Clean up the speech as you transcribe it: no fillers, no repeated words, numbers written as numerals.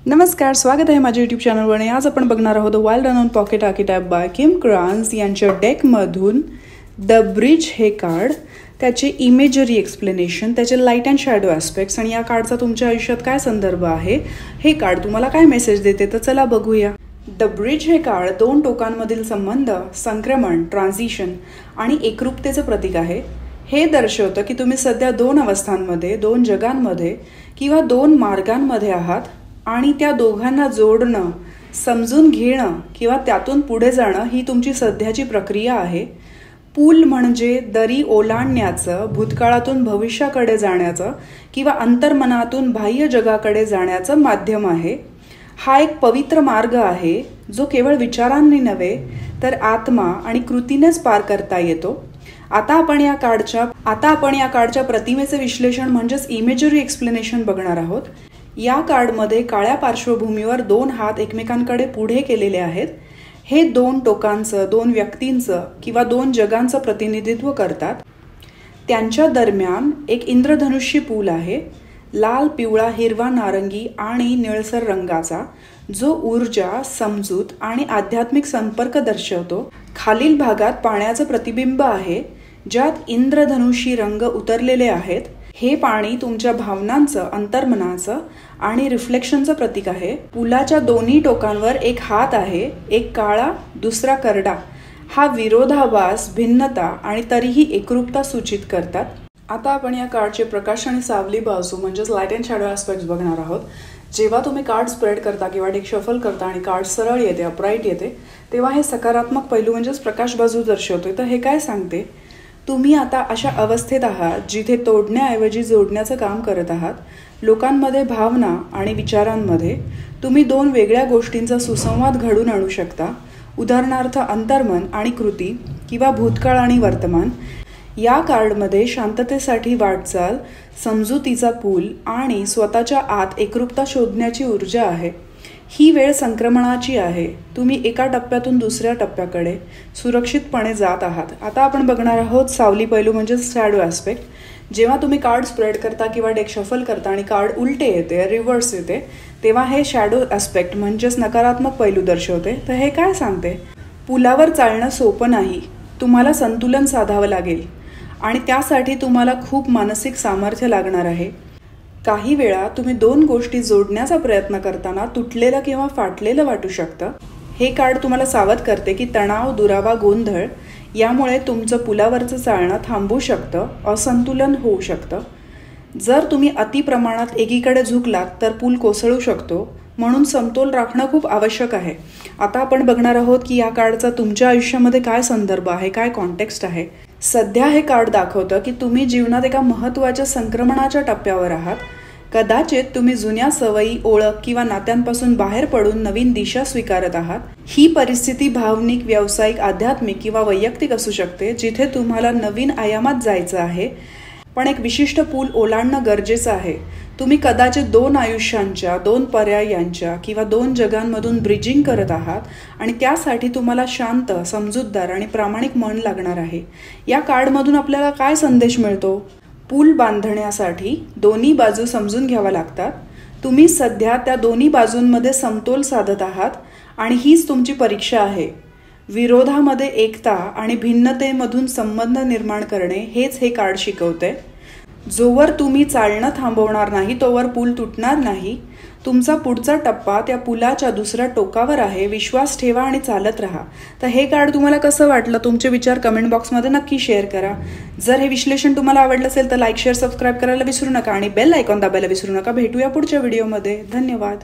नमस्कार, स्वागत आहे माझ्या यूट्यूब चॅनलवर. आणि आज आपण बघणार आहोत wild unknown pocket archetype by Kim Krans यांच्या डेकमधून द ब्रिज हे कार्ड, त्याचे इमेजरी एक्सप्लेनेशन, त्याचे लाईट अँड शॅडो ॲस्पेक्ट्स आणि या कार्डचा तुमच्या आयुष्यात काय संदर्भ आहे, हे कार्ड तुम्हाला काय मेसेज देते, तर चला बघूया. द ब्रिज हे कार्ड दोन टोकांमधील संबंध, संक्रमण, ट्रान्झिशन आणि एकरूपतेचं प्रतीक आहे. हे दर्शवतं की तुम्ही सध्या दोन अवस्थांमध्ये, दोन जगांमध्ये किंवा दोन मार्गांमध्ये आहात आणि त्या दोघांना जोडणं, समजून घेणं किंवा त्यातून पुढे जाणं ही तुमची सध्याची प्रक्रिया आहे. पूल म्हणजे दरी ओलांडण्याचं, भूतकाळातून भविष्याकडे जाण्याचं किंवा अंतर्मनातून बाह्य जगाकडे जाण्याचं माध्यम आहे. हा एक पवित्र मार्ग आहे जो केवळ विचारांनी नव्हे तर आत्मा आणि कृतीनेच पार करता येतो. आता आपण या कार्डच्या प्रतिमेचे विश्लेषण म्हणजेच इमेजरी एक्सप्लेनेशन बघणार आहोत. या कार्डमध्ये काळ्या पार्श्वभूमीवर दोन हात एकमेकांकडे पुढे केलेले आहेत. हे दोन टोकांचं, दोन व्यक्तींचं किंवा दोन जगांचं प्रतिनिधित्व करतात. त्यांच्या दरम्यान एक इंद्रधनुष्य पूल आहे, लाल, पिवळा, हिरवा, नारंगी आणि निळसर रंगाचा, जो ऊर्जा, समजूत आणि आध्यात्मिक संपर्क दर्शवतो. खालील भागात पाण्याचं प्रतिबिंब आहे, ज्यात इंद्रधनुषी रंग उतरलेले आहेत. हे पाणी तुमच्या भावनांचं, अंतर्मनाचं आणि रिफ्लेक्शनचं प्रतीक आहे. पुलाच्या दोन्ही टोकांवर एक हात आहे, एक काळा, दुसरा करडा. हा विरोधाभास, भिन्नता आणि तरीही एकरूपता सूचित करतात. आता आपण या कार्डचे प्रकाश आणि सावली बाजू म्हणजेच लाईट अँड शॅडो ॲस्पेक्ट्स बघणार आहोत. जेव्हा तुम्ही कार्ड स्प्रेड करता किंवा डेक शफल करता आणि कार्ड सरळ येते, अपराईट येते, तेव्हा हे सकारात्मक पैलू म्हणजेच प्रकाश बाजू दर्शवते. तर हे काय सांगते? तुम्ही आता अशा अवस्थेत आहात जिथे तोडण्याऐवजी जोडण्याचं काम करत आहात. लोकांमध्ये, भावना आणि विचारांमध्ये तुम्ही दोन वेगळ्या गोष्टींचा सुसंवाद घडून आणू शकता. उदाहरणार्थ अंतर्मन आणि कृती किंवा भूतकाळ आणि वर्तमान. या कार्डमध्ये शांततेसाठी वाटचाल, समजुतीचा पूल आणि स्वतःच्या आत एकरूपता शोधण्याची ऊर्जा आहे. ही वेळ संक्रमणाची आहे. तुम्ही एका टप्प्यातून दुसऱ्या टप्प्याकडे सुरक्षितपणे जात आहात. आता आपण बघणार आहोत सावली पैलू म्हणजेच शॅडो ॲस्पेक्ट. जेव्हा तुम्ही कार्ड स्प्रेड करता किंवा डेक शफल करता आणि कार्ड उलटे येते, रिव्हर्स येते, तेव्हा हे शॅडो ॲस्पेक्ट म्हणजेच नकारात्मक पैलू दर्शवते. तर हे काय सांगते? पुलावर चालणं सोपं नाही. तुम्हाला संतुलन साधावं लागेल आणि त्यासाठी तुम्हाला खूप मानसिक सामर्थ्य लागणार आहे. काही वेळा तुम्ही दोन गोष्टी जोडण्याचा प्रयत्न करताना तुटलेलं किंवा फाटलेलं वाटू शकतं. हे कार्ड तुम्हाला सावध करते की तणाव, दुरावा, गोंधळ यामुळे तुमचं पुलावरचं चालणं थांबू शकतं, असंतुलन होऊ शकतं. जर तुम्ही अतिप्रमाणात एकीकडे झुकलात तर पूल कोसळू शकतो. म्हणून समतोल राखणं खूप आवश्यक आहे. आता आपण बघणार आहोत की या कार्डचा तुमच्या आयुष्यामध्ये काय संदर्भ आहे, काय कॉन्टेक्स्ट आहे. सध्या हे कार्ड दाखवतं की तुम्ही जीवनात एका महत्त्वाच्या संक्रमणाच्या टप्प्यावर आहात. कदाचित तुम्ही जुन्या सवयी, ओळख किंवा नात्यांपासून बाहेर पडून नवीन दिशा स्वीकारत आहात. ही परिस्थिती भावनिक, व्यावसायिक, आध्यात्मिक किंवा वैयक्तिक असू शकते, जिथे तुम्हाला नवीन आयामात जायचं आहे. पण एक विशिष्ट पूल ओलांडणं गरजेचं आहे. तुम्ही कदाचित दोन आयुष्यांच्या, दोन पर्यायांच्या किंवा दोन जगांमधून ब्रिजिंग करत आहात आणि त्यासाठी तुम्हाला शांत, समजूतदार आणि प्रामाणिक मन लागणार आहे. या कार्डमधून आपल्याला काय संदेश मिळतो? पूल बांधण्यासाठी दोन्ही बाजू समजून घ्याव्या लागतात. तुम्ही सध्या त्या दोन्ही बाजूंमध्ये समतोल साधत आहात आणि हीच तुमची परीक्षा आहे. विरोधामध्ये एकता आणि भिन्नतेमधून संबंध निर्माण करणे हेच हे कार्ड शिकवते. जोवर तुम्ही चालणं थांबवणार नाही तोवर पूल तुटणार नाही. तुमचा पुढचा टप्पा त्या पुलाच्या दुसऱ्या टोकावर आहे. विश्वास ठेवा आणि चालत राहा. तर हे कार्ड तुम्हाला कसं वाटलं? तुमचे विचार कमेंट बॉक्समध्ये नक्की शेअर करा. जर हे विश्लेषण तुम्हाला आवडलं असेल तर लाईक, शेअर, सबस्क्राईब करायला विसरू नका आणि बेल आयकॉन दाबायला विसरू नका. भेटूया पुढच्या व्हिडिओमध्ये. धन्यवाद.